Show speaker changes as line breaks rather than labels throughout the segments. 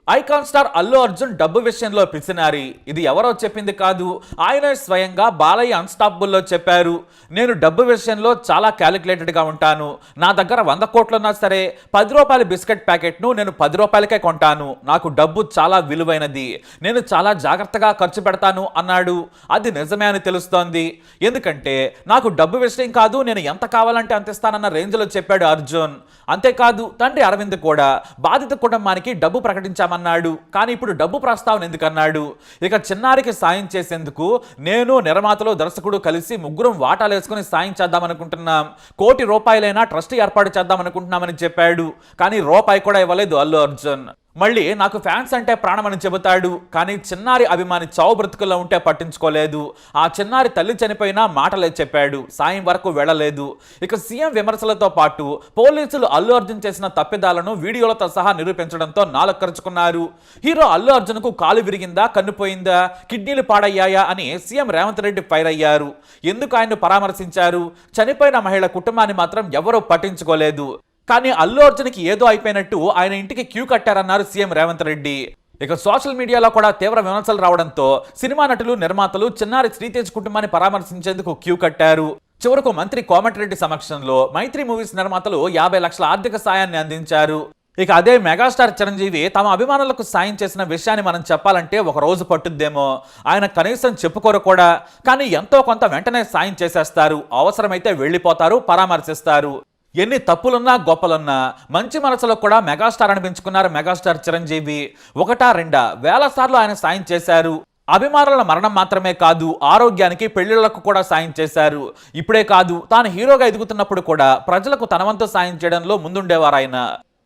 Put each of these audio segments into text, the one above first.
Icon star Allu Arjun డబ్బు విషయంలో పిసినారి. ఇది ఎవరో చెప్పింది కాదు, ఆయనే స్వయంగా బాలయ్య అన్స్టాపబుల్లో చెప్పారు. నేను డబ్బు విషయంలో చాలా క్యాలిక్యులేటెడ్గా ఉంటాను. నా దగ్గర 100 కోట్లున్నా సరే 10 రూపాయల బిస్కెట్ ప్యాకెట్ను నేను 10 రూపాయలకే కొంటాను. నాకు డబ్బు చాలా విలువైనది, నేను చాలా జాగ్రత్తగా ఖర్చు పెడతాను అన్నాడు. అది నిజమే అని తెలుస్తోంది. ఎందుకంటే నాకు డబ్బు విషయం కాదు, నేను ఎంత కావాలంటే అంత ఇస్తానన్న రేంజ్లో చెప్పాడు అర్జున్. అంతేకాదు తండ్రి అరవింద్ కూడా బాధిత కుటుంబానికి డబ్బు ప్రకటించామన్నాడు. కానీ ఇప్పుడు డబ్బు ప్రస్తావన ఎందుకన్నాడు? ఇక చిన్నారికి సాయం చేసేందుకు నేను నిర్మాతలు దర్శకుడు కలిసి ముగ్గురం వాటాలు వేసుకుని సాయం చేద్దామనుకుంటున్నాం. 1 కోటి రూపాయలైనా ట్రస్ట్ ఏర్పాటు చేద్దామనుకుంటున్నామని చెప్పాడు. కానీ రూపాయి కూడా ఇవ్వలేదు అల్లు అర్జున్. మళ్ళీ నాకు ఫ్యాన్స్ అంటే ప్రాణమని చెబుతాడు. కానీ చిన్నారి అభిమాని చావు బ్రతుకుల్లో ఉంటే పట్టించుకోలేదు. ఆ చిన్నారి తల్లి చనిపోయినా మాటలే చెప్పాడు, సాయం వరకు వెళ్ళలేదు. ఇక సీఎం విమర్శలతో పాటు పోలీసులు అల్లు అర్జున్ చేసిన తప్పిదాలను వీడియోలతో సహా నిరూపించడంతో నాలుగు ఖర్చుకున్నారు. హీరో అల్లు అర్జున్కు కాలు విరిగిందా, కన్నుపోయిందా, కిడ్నీలు పాడయ్యాయా అని సీఎం రేవంత్ రెడ్డి ఫైర్ అయ్యారు. ఎందుకు ఆయన్ను పరామర్శించారు? చనిపోయిన మహిళ కుటుంబాన్ని మాత్రం ఎవరూ పట్టించుకోలేదు. కానీ అల్లు అర్జున్కి ఏదో అయిపోయినట్టు ఆయన ఇంటికి క్యూ కట్టారన్నారు సీఎం రేవంత్ రెడ్డి. ఇక సోషల్ మీడియాలో కూడా తీవ్ర విమర్శలు రావడంతో సినిమా నటులు, నిర్మాతలు చిన్నారి శ్రీతేజ్ కుటుంబాన్ని పరామర్శించేందుకు క్యూ కట్టారు. చివరకు మంత్రి కోమటిరెడ్డి సమక్షంలో మైత్రి మూవీస్ నిర్మాతలు 50 లక్షల ఆర్థిక సాయాన్ని అందించారు. ఇక అదే మెగాస్టార్ చిరంజీవి తమ అభిమానులకు సాయం చేసిన విషయాన్ని మనం చెప్పాలంటే ఒక రోజు పట్టుద్దేమో. ఆయన కనీసం చెప్పుకోరు కూడా. కానీ ఎంతో కొంత వెంటనే సాయం చేసేస్తారు. అవసరమైతే వెళ్ళిపోతారు, పరామర్శిస్తారు. ఎన్ని తప్పులున్నా గొప్పలున్నా మంచి మనసులో కూడా మెగాస్టార్ అనిపించుకున్నారు మెగాస్టార్ చిరంజీవి. 1-2 వేల సార్లు ఆయన సాయం చేశారు. అభిమానుల మరణం మాత్రమే కాదు, ఆరోగ్యానికి, పెళ్లిళ్లకు కూడా సాయం చేశారు. ఇప్పుడే కాదు, తాను హీరోగా ఎదుగుతున్నప్పుడు కూడా ప్రజలకు తన వంతు సాయం చేయడంలో ముందుండేవారు ఆయన.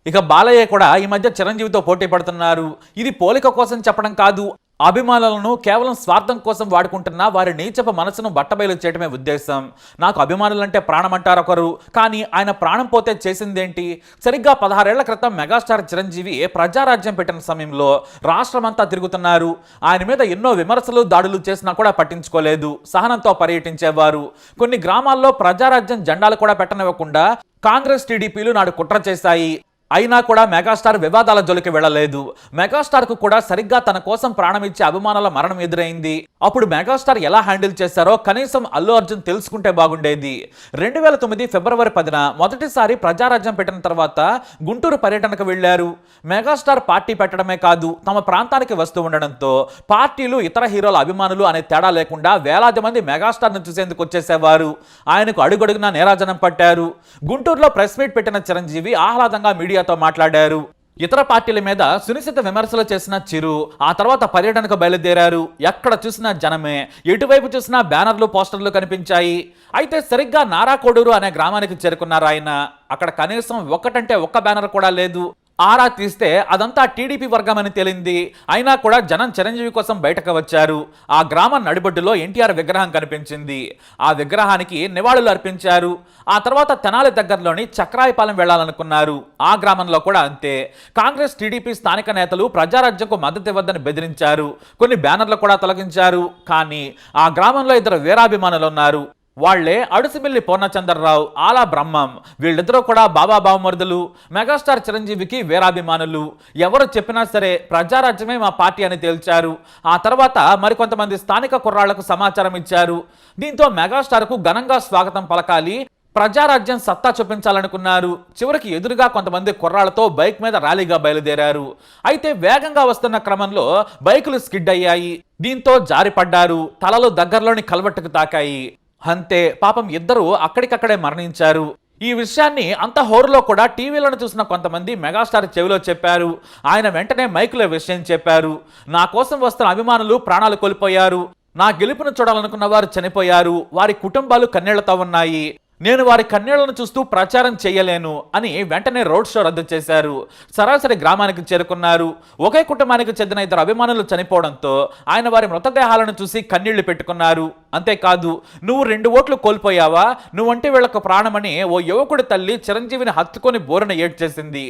ఇక బాలయ్య కూడా ఈ మధ్య చిరంజీవితో పోటీ పడుతున్నారు. ఇది పోలిక కోసం చెప్పడం కాదు, అభిమానులను కేవలం స్వార్థం కోసం వాడుకుంటున్న వారి నీచపు మనసును బట్టబయలు చేయడమే ఉద్దేశం. నాకు అభిమానులంటే ప్రాణం అంటారు ఒకరు, కానీ ఆయన ప్రాణం పోతే చేసిందేంటి? సరిగ్గా 16 ఏళ్ల క్రితం మెగాస్టార్ చిరంజీవి ప్రజారాజ్యం పెట్టిన సమయంలో రాష్ట్రమంతా తిరుగుతున్నారు. ఆయన మీద ఎన్నో విమర్శలు, దాడులు చేసినా కూడా పట్టించుకోలేదు. సహనంతో పర్యటించేవారు. కొన్ని గ్రామాల్లో ప్రజారాజ్యం జెండాలు కూడా పెట్టనివ్వకుండా కాంగ్రెస్, టీడీపీలు నాడు కుట్ర చేశాయి. అయినా కూడా మెగాస్టార్ వివాదాల జోలికి వెళ్ళలేదు. మెగాస్టార్కు కూడా సరిగ్గా తన కోసం ప్రాణమిచ్చే అభిమానుల మరణం ఎదురైంది. అప్పుడు మెగాస్టార్ ఎలా హ్యాండిల్ చేశారో కనీసం అల్లు అర్జున్ తెలుసుకుంటే బాగుండేది. 2009 ఫిబ్రవరి 10న మొదటిసారి ప్రజారాజ్యం పెట్టిన తర్వాత గుంటూరు పర్యటనకు వెళ్లారు. మెగాస్టార్ పార్టీ పెట్టడమే కాదు, తమ ప్రాంతానికి వస్తూ ఉండడంతో పార్టీలు, ఇతర హీరోల అభిమానులు అనే తేడా లేకుండా వేలాది మంది మెగాస్టార్ను చూసేందుకు వచ్చేసేవారు. ఆయనకు అడుగడుగునా నీరాజనం పట్టారు. గుంటూరులో ప్రెస్ మీట్ పెట్టిన చిరంజీవి ఆహ్లాదంగా మీడియాతో మాట్లాడారు. ఇతర పార్టీల మీద సునిశిత విమర్శలు చేసిన చిరు ఆ తర్వాత పర్యటనకు బయలుదేరారు. ఎక్కడ చూసినా జనమే, ఎటువైపు చూసినా బ్యానర్లు, పోస్టర్లు కనిపించాయి. అయితే సరిగ్గా నారాకోడూరు అనే గ్రామానికి చేరుకున్నారు ఆయన. అక్కడ కనీసం ఒక్కటంటే ఒక్క బ్యానర్ కూడా లేదు. ఆరా తీస్తే అదంతా టీడీపీ వర్గం అని తేలింది. అయినా కూడా జనం చిరంజీవి కోసం బయటకు వచ్చారు. ఆ గ్రామం నడిబొడ్డులో ఎన్టీఆర్ విగ్రహం కనిపించింది. ఆ విగ్రహానికి నివాళులు అర్పించారు. ఆ తర్వాత తెనాలి దగ్గరలోని చక్రాయపాలెం వెళ్లాలనుకున్నారు. ఆ గ్రామంలో కూడా అంతే. కాంగ్రెస్, టీడీపీ స్థానిక నేతలు ప్రజారాజ్యంకు మద్దతు ఇవ్వద్దని బెదిరించారు. కొన్ని బ్యానర్లు కూడా తొలగించారు. కానీ ఆ గ్రామంలో 2 వీరాభిమానులు ఉన్నారు. వాళ్లే అడుసుమిల్లి పూర్ణచంద్రరావు, ఆలా బ్రహ్మం. వీళ్ళిద్దరూ కూడా బాబా బావమరుదులు. మెగాస్టార్ చిరంజీవికి వీరాభిమానులు. ఎవరు చెప్పినా సరే ప్రజారాజ్యమే మా పార్టీ అని తేల్చారు. ఆ తర్వాత మరికొంతమంది స్థానిక కుర్రాళ్లకు సమాచారం ఇచ్చారు. దీంతో మెగాస్టార్కు ఘనంగా స్వాగతం పలకాలి, ప్రజారాజ్యం సత్తా చూపించాలనుకున్నారు. చివరికి ఎదురుగా కొంతమంది కుర్రాళ్లతో బైక్ మీద ర్యాలీగా బయలుదేరారు. అయితే వేగంగా వస్తున్న క్రమంలో బైకులు స్కిడ్ అయ్యాయి. దీంతో జారిపడ్డారు. తలలు దగ్గరలోని కల్వట్టుకు తాకాయి. అంతే, పాపం ఇద్దరు అక్కడికక్కడే మరణించారు. ఈ విషయాన్ని అంత హోరులో కూడా టీవీలను చూసిన కొంతమంది మెగాస్టార్ చెవిలో చెప్పారు. ఆయన వెంటనే మైకులో విషయం చెప్పారు. నా కోసం వస్తున్న అభిమానులు ప్రాణాలు కోల్పోయారు. నా గెలుపును చూడాలనుకున్న వారు చనిపోయారు. వారి కుటుంబాలు కన్నీళ్లతో ఉన్నాయి. నేను వారి కన్నీళ్లను చూస్తూ ప్రచారం చేయలేను అని వెంటనే రోడ్ షో రద్దు చేశారు. సరాసరి గ్రామానికి చేరుకున్నారు. ఒకే కుటుంబానికి చెందిన 2 అభిమానులు చనిపోవడంతో ఆయన వారి మృతదేహాలను చూసి కన్నీళ్లు పెట్టుకున్నారు. అంతేకాదు, నువ్వు 2 ఓట్లు కోల్పోయావా, నువ్వంటే వీళ్లకు ప్రాణమని ఓ యువకుడి తల్లి చిరంజీవిని హత్తుకొని బోరున ఏడ్చేసింది.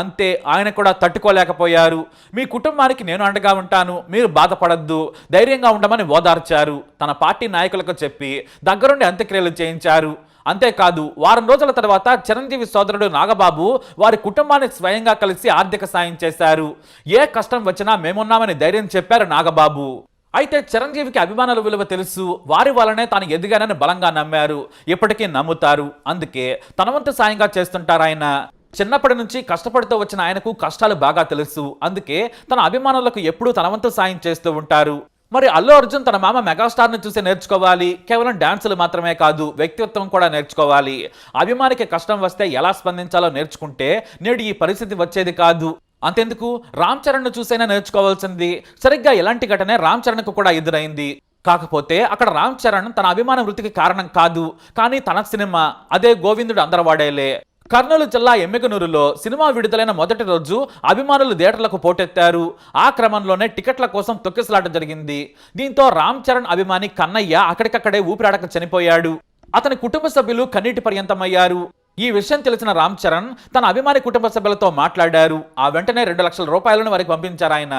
అంతే, ఆయన కూడా తట్టుకోలేకపోయారు. మీ కుటుంబానికి నేను అండగా ఉంటాను, మీరు బాధపడద్దు, ధైర్యంగా ఉండమని ఓదార్చారు. తన పార్టీ నాయకులకు చెప్పి దగ్గరుండి అంత్యక్రియలు చేయించారు. అంతేకాదు వారం రోజుల తర్వాత చిరంజీవి సోదరుడు నాగబాబు వారి కుటుంబాన్ని స్వయంగా కలిసి ఆర్థిక సాయం చేశారు. ఏ కష్టం వచ్చినా మేమున్నామని ధైర్యం చెప్పారు నాగబాబు. అయితే చిరంజీవికి అభిమానుల విలువ తెలుసు, వారి వల్లనే తాను ఎదిగానని బలంగా నమ్మారు, ఇప్పటికీ నమ్ముతారు. అందుకే తన వంతు సాయంగా చేస్తుంటారు ఆయన. చిన్నప్పటి నుంచి కష్టపడుతూ వచ్చిన ఆయనకు కష్టాలు బాగా తెలుసు. అందుకే తన అభిమానులకు ఎప్పుడూ తన వంతు సాయం చేస్తూ ఉంటారు. మరి అల్లు అర్జున్ తన మామ మెగాస్టార్ని చూసి నేర్చుకోవాలి. కేవలం డాన్సులు మాత్రమే కాదు, వ్యక్తిత్వం కూడా నేర్చుకోవాలి. అభిమానికి కష్టం వస్తే ఎలా స్పందించాలో నేర్చుకుంటే నేడు ఈ పరిస్థితి వచ్చేది కాదు. అంతెందుకు, రామ్ చరణ్ను చూసైనా నేర్చుకోవాల్సింది. సరిగ్గా ఇలాంటి ఘటనే రామ్ చరణ్కు కూడా ఎదురైంది. కాకపోతే అక్కడ రామ్ చరణ్ తన అభిమాన వృత్తికి కారణం కాదు, కానీ తన సినిమా అదే గోవిందుడు అందరవాడేలే. కర్నూలు జిల్లా ఎమ్మికనూరులో సినిమా విడుదలైన మొదటి రోజు అభిమానులు థియేటర్లకు పోటెత్తారు. ఆ క్రమంలోనే టికెట్ల కోసం తొక్కిసలాట జరిగింది. దీంతో రామ్ చరణ్ అభిమాని కన్నయ్య అక్కడికక్కడే ఊపిరాడక చనిపోయాడు. అతని కుటుంబ సభ్యులు కన్నీటి పర్యంతమయ్యారు. ఈ విషయం తెలిసిన రామ్ చరణ్ తన అభిమాని కుటుంబ సభ్యులతో మాట్లాడారు. ఆ వెంటనే 2 లక్షల రూపాయలను వారికి పంపించారు ఆయన.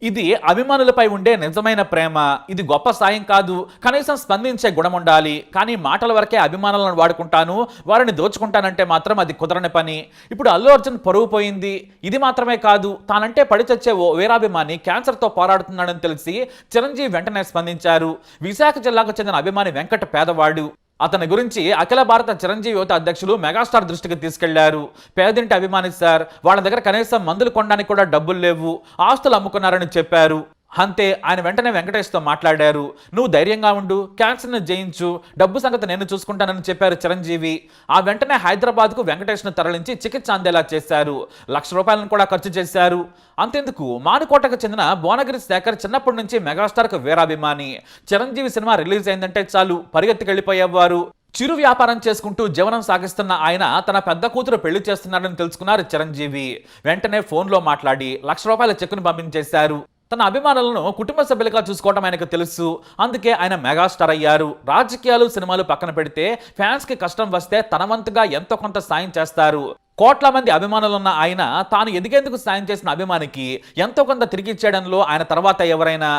ఇది అభిమానులపై ఉండే నిజమైన ప్రేమ. ఇది గొప్ప సాయం కాదు, కనీసం స్పందించే గుణం ఉండాలి. కానీ మాటల వరకే అభిమానులను వాడుకుంటాను, వారిని దోచుకుంటానంటే మాత్రం అది కుదరని పని. ఇప్పుడు అల్లు అర్జున్ పరువు పోయింది. ఇది మాత్రమే కాదు, తానంటే పడి చచ్చే ఓ వీరాభిమాని క్యాన్సర్తో పోరాడుతున్నాడని తెలిసి చిరంజీవి వెంటనే స్పందించారు. విశాఖ జిల్లాకు చెందిన అభిమాని వెంకట పేదవాడు. అతని గురించి అఖిల భారత చిరంజీవి యువత అధ్యక్షులు మెగాస్టార్ దృష్టికి తీసుకెళ్లారు. పేదింటి అభిమాని సార్, వాళ్ళ దగ్గర కనీసం మందులు కొనడానికి కూడా డబ్బులు లేవు, ఆస్తులు అమ్ముకున్నారని చెప్పారు. అంతే, ఆయన వెంటనే వెంకటేష్తో మాట్లాడారు. నువ్వు ధైర్యంగా ఉండు, క్యాన్సర్ను జయించు, డబ్బు సంగతి నేను చూసుకుంటానని చెప్పారు చిరంజీవి. ఆ వెంటనే హైదరాబాద్కు వెంకటేష్ను తరలించి చికిత్స అందేలా చేశారు. 1 లక్ష రూపాయలను కూడా ఖర్చు చేశారు. అంతెందుకు, మానుకోటకు చెందిన భువనగిరి శేఖర్ చిన్నప్పటి నుంచి మెగాస్టార్కు వీరాభిమాని. చిరంజీవి సినిమా రిలీజ్ అయిందంటే చాలు పరిగెత్తికెళ్లిపోయేవారు. చిరు వ్యాపారం చేసుకుంటూ జీవనం సాగిస్తున్న ఆయన తన పెద్ద కూతురు పెళ్లి చేస్తున్నారని తెలుసుకున్నారు చిరంజీవి. వెంటనే ఫోన్లో మాట్లాడి 1 లక్ష రూపాయల చెక్కును పంపించేశారు. తన అభిమానులను కుటుంబ సభ్యులుగా చూసుకోవడం ఆయనకు తెలుసు. అందుకే ఆయన మెగాస్టార్ అయ్యారు. రాజకీయాలు సినిమాలు పక్కన పెడితే ఫ్యాన్స్ కి కష్టం వస్తే తన వంతుగా ఎంతో కొంత సాయం చేస్తారు. కోట్ల మంది అభిమానులున్న ఆయన తాను ఎదిగేందుకు సాయం చేసిన అభిమానికి ఎంతో కొంత తిరిగి ఇచ్చేయడంలో ఆయన తర్వాత ఎవరైనా.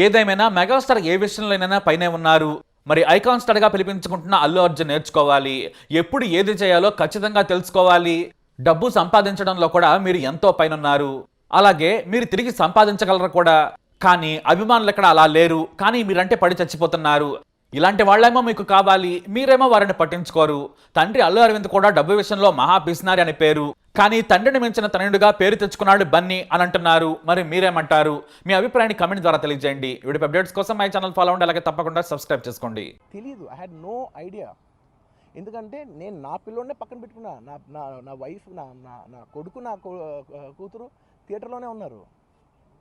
ఏదేమైనా మెగాస్టార్ ఏ విషయంలోనైనా పైనే ఉన్నారు. మరి ఐకాన్ స్టార్ గా పిలిపించుకుంటున్న అల్లు అర్జున్ నేర్చుకోవాలి. ఎప్పుడు ఏది చేయాలో ఖచ్చితంగా తెలుసుకోవాలి. డబ్బు సంపాదించడంలో కూడా మీరు ఎంతో పైనున్నారు. అలాగే మీరు తిరిగి సంపాదించగలరు కూడా. కానీ అభిమానులు ఎక్కడ అలా లేరు. కానీ మీరంటే పడి చచ్చిపోతున్నారు. ఇలాంటి వాళ్ళేమో మీకు కావాలి, మీరేమో వారిని పట్టించుకోరు. తండ్రి అల్లు అరవింద్ కూడా డబ్బు విషయంలో మహా పిసినారి అని పేరు. కానీ తండ్రిని మించిన తనయుడిగా పేరు తెచ్చుకున్నాడు బన్నీ అని అంటున్నారు. మరి మీరేమంటారు? మీ అభిప్రాయాన్ని కమెంట్ ద్వారా తెలియజేయండి. వీడియో అప్డేట్స్ కోసం మై ఛానల్ ఫాలో అవ్వండి, అలాగే తప్పకుండా సబ్స్క్రైబ్ చేసుకోండి.
తెలీదు, ఐ హ్యాడ్ నో ఐడియా. ఎందుకంటే నేను నా పిల్లోనే పక్కన పెట్టుకున్నా. నా నా నా వైఫ్, నా నా నా కొడుకు, నా కూతురు థియేటర్లోనే ఉన్నారు.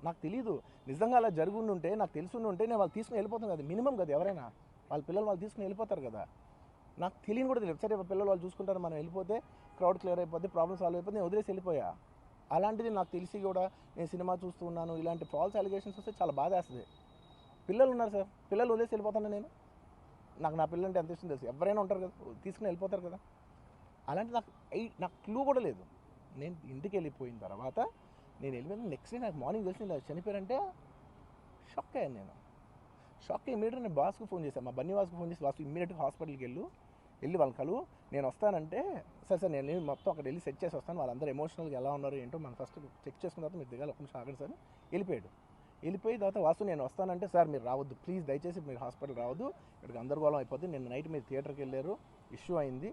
నాకు తెలీదు. నిజంగా అలా జరుగుండుంటే, నాకు తెలుసుండుంటే నేను వాళ్ళు తీసుకుని వెళ్ళిపోతాను కదా. మినిమం కదా, ఎవరైనా వాళ్ళ పిల్లలు వాళ్ళు తీసుకుని వెళ్ళిపోతారు కదా. నాకు తెలియని కూడా తెలియదు. సరే పిల్లలు వాళ్ళు చూసుకుంటారు, మనం వెళ్ళిపోతే క్రౌడ్ క్లియర్ అయిపోతే, ప్రాబ్లమ్ సాల్వ్ అయిపోతే నేను వదిలేసి వెళ్ళిపోయా. అలాంటిది నాకు తెలిసి కూడా నేను సినిమా చూస్తూ ఉన్నాను, ఇలాంటి ఫాల్స్ అలిగేషన్స్ వస్తే చాలా బాధ వేస్తుంది. పిల్లలు ఉన్నారు సార్, పిల్లలు వదిలేసి వెళ్ళిపోతాను నేను. నాకు నా పిల్లలు అంటే ఎంత ఇష్టం తెలుసు. ఎవరైనా ఉంటారు కదా, తీసుకుని వెళ్ళిపోతారు కదా. అలాంటి నాకు క్లూ కూడా లేదు. నేను ఇంటికి వెళ్ళిపోయిన తర్వాత నేను వెళ్ళిపోయిన నెక్స్ట్ డే నాకు మార్నింగ్ తెలిసి ఇలా చనిపోయారంటే షాక్ అయ్యాను నేను. షాక్ అయ్యి ఇమీడియట్గా నేను బాస్కు ఫోన్ చేశాను, మా బన్నీ వాస్కు ఫోన్ చేసి, వాసు ఇమీడియట్గా హాస్పిటల్కి వెళ్ళి వాళ్ళ కలువు, నేను వస్తానంటే సార్ నేను మొత్తం అక్కడ వెళ్ళి సెట్ చేసి వస్తాను, వాళ్ళందరూ ఎమోషనల్గా ఎలా ఉన్నారు ఏంటో మనం ఫస్ట్ చెక్ చేసుకున్న తర్వాత మీరు దిగాలి, ఒక నిమిషం ఆగండి సార్. వెళ్ళిపోయి తర్వాత వాసు నేను వస్తానంటే, సార్ మీరు రావద్దు ప్లీజ్, దయచేసి మీరు హాస్పిటల్ రావద్దు, ఇక్కడికి గందరగోళం అయిపోద్ది, నిన్న నైట్ మీరు థియేటర్కి వెళ్ళారు, ఇష్యూ అయింది,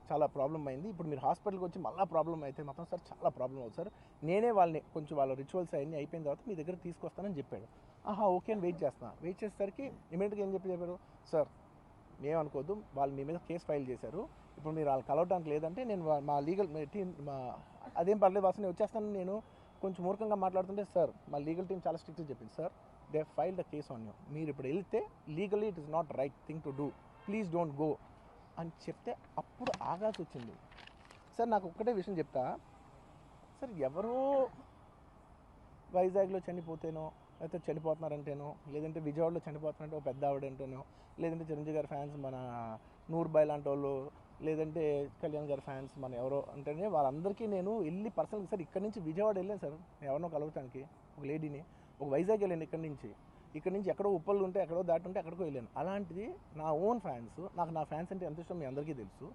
చాలా ప్రాబ్లం అయింది, ఇప్పుడు మీరు హాస్పిటల్కి వచ్చి మళ్ళీ ప్రాబ్లం అయితే మాత్రం సార్ చాలా ప్రాబ్లం అవుతుంది సార్, నేనే వాళ్ళని కొంచెం వాళ్ళ రిచువల్స్ అవన్నీ అయిపోయిన తర్వాత మీ దగ్గర తీసుకొస్తానని చెప్పాడు. ఓకే అని వెయిట్ చేసేసరికి ఇమీడియట్గా ఏం చెప్పారు, సార్ ఏమనుకోవద్దు, వాళ్ళు మీ మీద కేసు ఫైల్ చేశారు, ఇప్పుడు మీరు వాళ్ళు కలవడానికి లేదంటే నేను మా లీగల్ టీం అదేం పర్లేదు వాసు నేను వచ్చేస్తాను, నేను కొంచెం మూర్ఖంగా మాట్లాడుతుంటే, సార్ మా లీగల్ టీం చాలా స్ట్రిక్ట్గా చెప్పింది, sir they file the case on you, మీరు ఇప్పుడు వెళ్తే legally it is not right thing to do, please don't go అని చెప్తే అప్పుడు ఆగాల్సి వచ్చింది. సార్ నాకు ఒక్కటే విషయం చెప్తా సార్, ఎవరో వైజాగ్లో చనిపోతేనో, లేకపోతే చనిపోతున్నారంటేనో, లేదంటే విజయవాడలో చనిపోతున్నారంటే ఒక పెద్ద ఆవిడంటేనో, లేదంటే చిరంజీవి గారి ఫ్యాన్స్ మన నూర్బాయ్ లాంటి వాళ్ళు, లేదంటే కళ్యాణ్ గారి ఫ్యాన్స్ మన ఎవరో అంటేనే వాళ్ళందరికీ నేను వెళ్ళి పర్సనల్గా సార్ ఇక్కడి నుంచి విజయవాడ వెళ్ళాను సార్, ఎవరినో కలవటానికి ఒక లేడీని, ఒక వైజాగ్ వెళ్ళాను ఇక్కడి నుంచి, ఇక్కడ నుంచి ఎక్కడో ఉప్పలు ఉంటే ఎక్కడో దాటి ఉంటే ఎక్కడికో వెళ్ళాను. అలాంటిది నా ఓన్ ఫ్యాన్స్, నాకు నా ఫ్యాన్స్ అంటే ఎంత ఇష్టం మీ అందరికీ తెలుసు.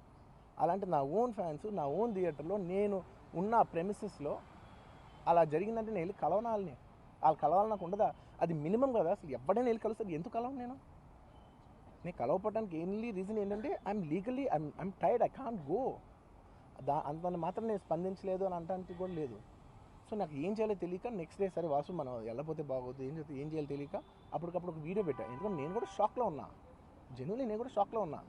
అలాంటి నా ఓన్ ఫ్యాన్స్ నా ఓన్ థియేటర్లో నేను ఉన్న ప్రెమిసెస్లో అలా జరిగిందంటే నేను వెళ్ళి కలవనాలని, వాళ్ళు కలవాలి నాకు ఉండదా? అది మినిమం కదా. అసలు ఎవడైనా వెళ్ళి కలుస్తుంది, ఎందుకు కలవను నేను కలవపడడానికి ఓన్లీ రీజన్ ఏంటంటే I'm legally I'm tired, I can't go. అంత మాత్రం నేను స్పందించలేదు అని అనడానికి కూడా లేదు. సో నాకు ఏం చేయాలో తెలియక నెక్స్ట్ డే సరే వాసు మనం వెళ్ళకపోతే బాగోదు, ఏం చేయాలో తెలియక అప్పటికప్పుడు ఒక వీడియో పెట్టాను. ఎందుకంటే నేను కూడా షాక్లో ఉన్నా, జెన్యున్లీ నేను కూడా షాక్లో ఉన్నా.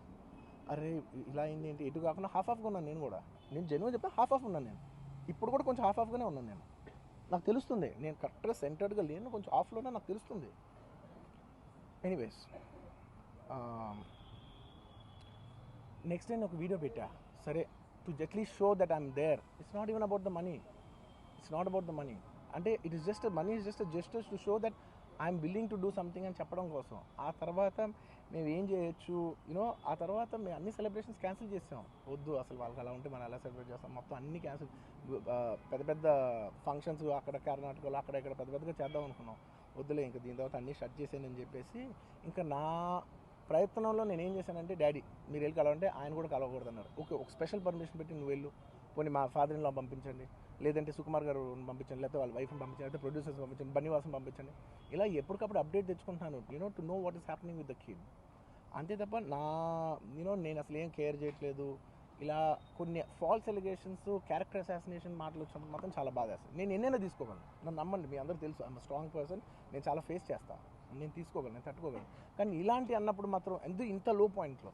అరే ఇలా అయింది ఏంటి, ఎటు కాకుండా హాఫ్ ఆఫ్గా ఉన్నాను నేను కూడా. నేను జెన్యున్ చెప్తే హాఫ్ ఆఫ్ ఉన్నాను నేను. ఇప్పుడు కూడా కొంచెం హాఫ్ ఆఫ్గానే ఉన్నాను నేను. నాకు తెలుస్తుంది నేను కరెక్ట్గా సెంటర్డ్గా లేను, కొంచెం ఆఫ్లోనే నాకు తెలుస్తుంది. ఎనీవేస్ నెక్స్ట్ నేను ఒక వీడియో పెట్టా, సరే to at least show that I'm there. It's not even about the money, it's not about the money. అంటే it is just money is just gestures to show that I'm willing to do something అని చెప్పడం కోసం. ఆ తర్వాత మేము ఏం చేయొచ్చు you know, ఆ తర్వాత మేము అన్ని సెలబ్రేషన్స్ క్యాన్సిల్ చేసాం. వద్దు అసలు వాళ్ళకి అలా ఉంటే మనం ఎలా సెలబ్రేట్ చేస్తాం, మొత్తం అన్ని క్యాన్సిల్. పెద్ద పెద్ద ఫంక్షన్స్ అక్కడ కర్ణాటకలో అక్కడ ఇక్కడ పెద్ద పెద్దగా చేద్దాం అనుకున్నాం. వద్దులే ఇంకా దీని తర్వాత అన్నీ షట్ చేసానని చెప్పేసి ఇంకా నా ప్రయత్నంలో నేను ఏం చేశానంటే, డాడీ మీరు వెళ్ళి కలవంటే ఆయన కూడా కలవకూడదు అన్నారు. ఓకే ఒక స్పెషల్ పర్మిషన్ పెట్టి నువ్వు వెళ్ళు, పోనీ మా ఫాదర్ ఇన్ లా పంపించండి, లేదంటే సుకుమార్ గారు పంపించండి, లేకపోతే వాళ్ళ వైఫ్ని పంపించండి, లేకపోతే ప్రొడ్యూసర్స్ పంపించండి, బన్నీవాసం పంపించండి. ఇలా ఎప్పటికప్పుడు అప్డేట్ తెచ్చుకుంటున్నాను to know what is happening with the kid. అంతే తప్ప నేను అసలు ఏం కేర్ చేయట్లేదు. ఇలా కొన్ని ఫాల్స్ ఎలిగేషన్స్, క్యారెక్టర్ అసాసినేషన్ మాటలు వచ్చినప్పుడు మాత్రం చాలా బాధ వేస్తుంది. నేను ఎన్నైనా తీసుకోగలను, నన్ను నమ్మండి, మీ అందరూ తెలుసు ఐఎమ్ స్ట్రాంగ్ పర్సన్. నేను చాలా ఫేస్ చేస్తాను, నేను తీసుకోగలను, నేను తట్టుకోగలను. కానీ ఇలాంటి అన్నప్పుడు మాత్రం ఇంత లో పాయింట్లో